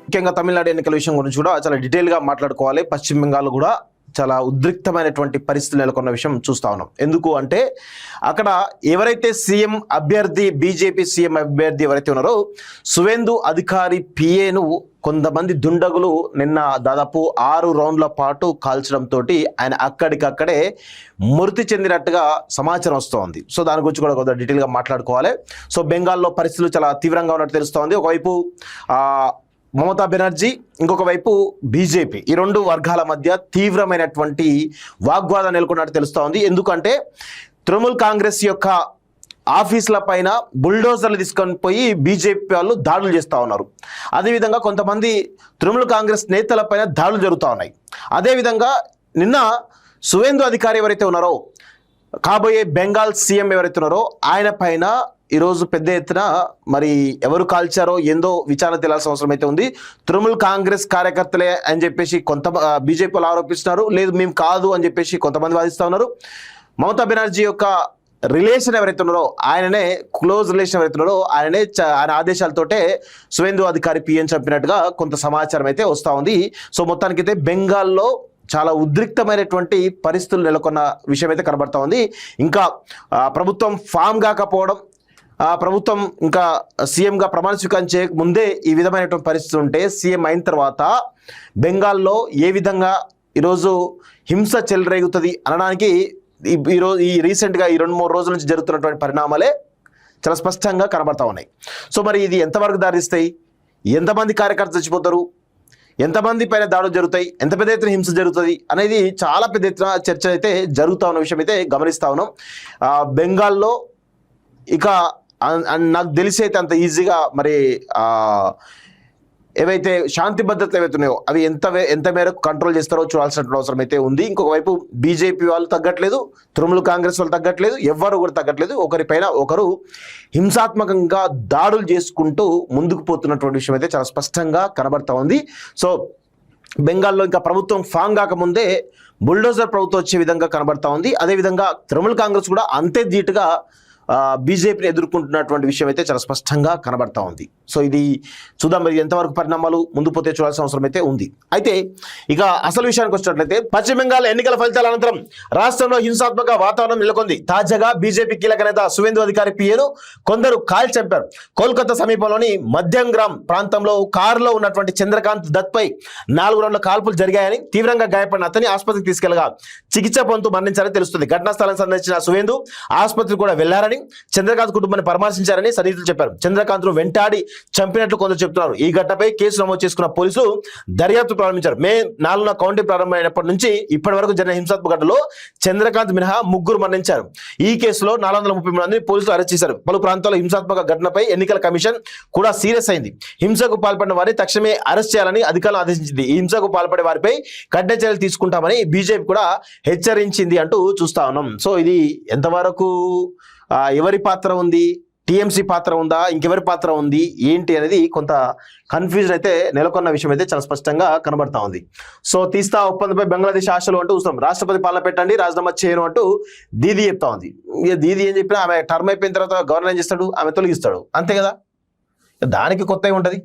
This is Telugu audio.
ముఖ్యంగా తమిళనాడు ఎన్నికల విషయం గురించి కూడా చాలా డీటెయిల్గా మాట్లాడుకోవాలి. పశ్చిమ బెంగాల్ కూడా చాలా ఉద్రిక్తమైనటువంటి పరిస్థితులు నెలకొన్న విషయం చూస్తా ఉన్నాం. ఎందుకు అంటే అక్కడ ఎవరైతే సీఎం అభ్యర్థి బీజేపీ సీఎం అభ్యర్థి ఎవరైతే ఉన్నారో సువేందు అధికారి పిఏను కొంతమంది దుండగులు నిన్న దాదాపు 6 రౌండ్ల పాటు కాల్చడంతో ఆయన అక్కడికక్కడే మృతి చెందినట్టుగా సమాచారం వస్తోంది. సో దాని గురించి కూడా కొంత డీటెయిల్గా మాట్లాడుకోవాలి. సో బెంగాల్లో పరిస్థితులు చాలా తీవ్రంగా ఉన్నట్టు తెలుస్తోంది. ఒకవైపు మమతా బెనర్జీ, ఇంకొక వైపు బీజేపీ, ఈ రెండు వర్గాల మధ్య తీవ్రమైనటువంటి వాగ్వాదం నెలకొన్నట్టు తెలుస్తోంది. ఎందుకంటే తృణమూల్ కాంగ్రెస్ యొక్క ఆఫీసుల పైన బుల్డోజర్లు తీసుకొని పోయి బీజేపీ వాళ్ళు దాడులు చేస్తూ ఉన్నారు. అదేవిధంగా కొంతమంది తృణమూల్ కాంగ్రెస్ నేతల పైన దాడులు జరుగుతూ ఉన్నాయి. అదేవిధంగా నిన్న సువేందు అధికారి ఎవరైతే ఉన్నారో, కాబోయే బెంగాల్ సీఎం ఎవరైతే ఉన్నారో ఆయన పైన ఈరోజు పెద్ద ఎత్తున మరి ఎవరు కాల్చారో ఏందో విచారణ తెలియాల్సిన అవసరం అయితే ఉంది. తృణమూల్ కాంగ్రెస్ కార్యకర్తలే అని చెప్పేసి కొంత బీజేపీలు ఆరోపిస్తున్నారు. లేదు మేము కాదు అని చెప్పేసి కొంతమంది వాదిస్తూ ఉన్నారు. మమతా బెనర్జీ యొక్క రిలేషన్ ఎవరైతే ఉన్నారో, ఆయననే క్లోజ్ రిలేషన్ ఎవరైతే ఉన్నారో ఆయన ఆదేశాలతోటే సువేందు అధికారి పిఎన్ చంపినట్టుగా కొంత సమాచారం అయితే వస్తూ ఉంది. సో మొత్తానికైతే బెంగాల్లో చాలా ఉద్రిక్తమైనటువంటి పరిస్థితులు నెలకొన్న విషయం అయితే కనబడతా ఉంది. ఇంకా ప్రభుత్వం ఫామ్ కాకపోవడం, ప్రభుత్వం ఇంకా సీఎంగా ప్రమాణ స్వీకారం చేయక ముందే ఈ విధమైనటువంటి పరిస్థితి ఉంటే సీఎం అయిన తర్వాత బెంగాల్లో ఏ విధంగా ఈరోజు హింస చెలరేగుతుంది అనడానికి ఈ రీసెంట్గా ఈ 2-3 రోజుల నుంచి జరుగుతున్నటువంటి పరిణామాలే చాలా స్పష్టంగా కనబడతా ఉన్నాయి. సో మరి ఇది ఎంతవరకు దారిస్తాయి, ఎంతమంది కార్యకర్తలు చచ్చిపోతారు, ఎంతమంది పైన దాడులు జరుగుతాయి, ఎంత పెద్ద ఎత్తున హింస జరుగుతుంది అనేది చాలా పెద్ద ఎత్తున చర్చ అయితే జరుగుతూ ఉన్న విషయం అయితే గమనిస్తూ ఉన్నాం. బెంగాల్లో ఇక నాకు తెలిసి అయితే అంత ఈజీగా మరి ఏవైతే శాంతి భద్రతలు ఏవైతే ఉన్నాయో అవి ఎంత మేరకు కంట్రోల్ చేస్తారో చూడాల్సిన అవసరం అయితే ఉంది. ఇంకొక వైపు బీజేపీ వాళ్ళు తగ్గట్లేదు, తృణమూల్ కాంగ్రెస్ వాళ్ళు తగ్గట్లేదు, ఎవ్వరు కూడా తగ్గట్లేదు. ఒకరిపైన ఒకరు హింసాత్మకంగా దాడులు చేసుకుంటూ ముందుకు పోతున్నటువంటి విషయం అయితే చాలా స్పష్టంగా కనబడతా ఉంది. సో బెంగాల్లో ఇంకా ప్రభుత్వం ఫామ్ కాకముందే బుల్డోజర్ ప్రభుత్వం వచ్చే విధంగా కనబడతా ఉంది. అదేవిధంగా తృణమూల్ కాంగ్రెస్ కూడా అంతే ధీటుగా బీజేపీని ఎదుర్కొంటున్నటువంటి విషయం అయితే చాలా స్పష్టంగా కనబడతా ఉంది. సో ఇది చూద్దాం మరి ఎంతవరకు పరిణామాలు ముందు పోతే చూడాల్సిన అవసరం అయితే ఉంది. అయితే ఇక అసలు విషయానికి వచ్చినట్లయితే పశ్చిమ బెంగాల్ ఎన్నికల ఫలితాల అనంతరం రాష్ట్రంలో హింసాత్మక వాతావరణం నెలకొంది. తాజాగా బీజేపీ కీలక నేత సువేందు అధికారి పిఏను కొందరు కాల్ చంపారు. కోల్కతా సమీపంలోని మధ్యంగ్రామ్ ప్రాంతంలో కారులో ఉన్నటువంటి చంద్రకాంత్ దత్ పై 4 రౌండ్ల కాల్పులు జరిగాయని, తీవ్రంగా గాయపడిన అతని ఆసుపత్రికి తీసుకెళ్లగా చికిత్స పొందుతూ మరణించారని తెలుస్తుంది. ఘటనా స్థలాన్ని సందర్శించిన సువేందు ఆసుపత్రికి కూడా వెళ్లారని, చంద్రకాంత్ కుటుంబాన్ని పరామర్శించారని సన్నిహితులు చెప్పారు. చంద్రకాంత్ ను వెంటాడి చంపినట్లు కొందరు చెబుతున్నారు. ఈ ఘటనపై కేసు నమోదు చేసుకున్న పోలీసులు దర్యాప్తు ప్రారంభించారు. మే 4న కౌంటింగ్ ప్రారంభమైనప్పటి నుంచి ఇప్పటి వరకు జరిగిన హింసాత్మక ఘటనలో చంద్రకాంత్ మినహా 3 మరణించారు. ఈ కేసులో 433 మందిని పోలీసులు అరెస్ట్ చేశారు. పలు ప్రాంతాల్లో హింసాత్మక ఘటనపై ఎన్నికల కమిషన్ కూడా సీరియస్ అయింది. హింసకు పాల్పడిన వారిని తక్షణమే అరెస్ట్ చేయాలని అధికారులు ఆదేశించింది. ఈ హింసకు పాల్పడే వారిపై కఠిన చర్యలు తీసుకుంటామని బీజేపీ కూడా హెచ్చరించింది అంటూ చూస్తా ఉన్నాం. సో ఇది ఎంతవరకు ఎవరి పాత్ర ఉంది, టీఎంసీ పాత్ర ఉందా, ఇంకెవరి పాత్ర ఉంది ఏంటి అనేది కొంత కన్ఫ్యూజన్ అయితే నెలకొన్న విషయం అయితే చాలా స్పష్టంగా కనబడతా ఉంది. సో తీస్తా ఒప్పందంపై బంగ్లాదేశ్ ఆశలు అంటూ చూస్తాం. రాష్ట్రపతి పాలన పెట్టండి, రాజీనామా చేయను అంటూ దీదీ చెప్తా ఉంది. ఇక దీదీ ఏం చెప్పినా ఆమె టర్మ్ అయిపోయిన తర్వాత గవర్నర్ ఏం చేస్తాడు, ఆమె తొలగిస్తాడు, అంతే కదా. దానికి కొత్తగా ఉంటుంది.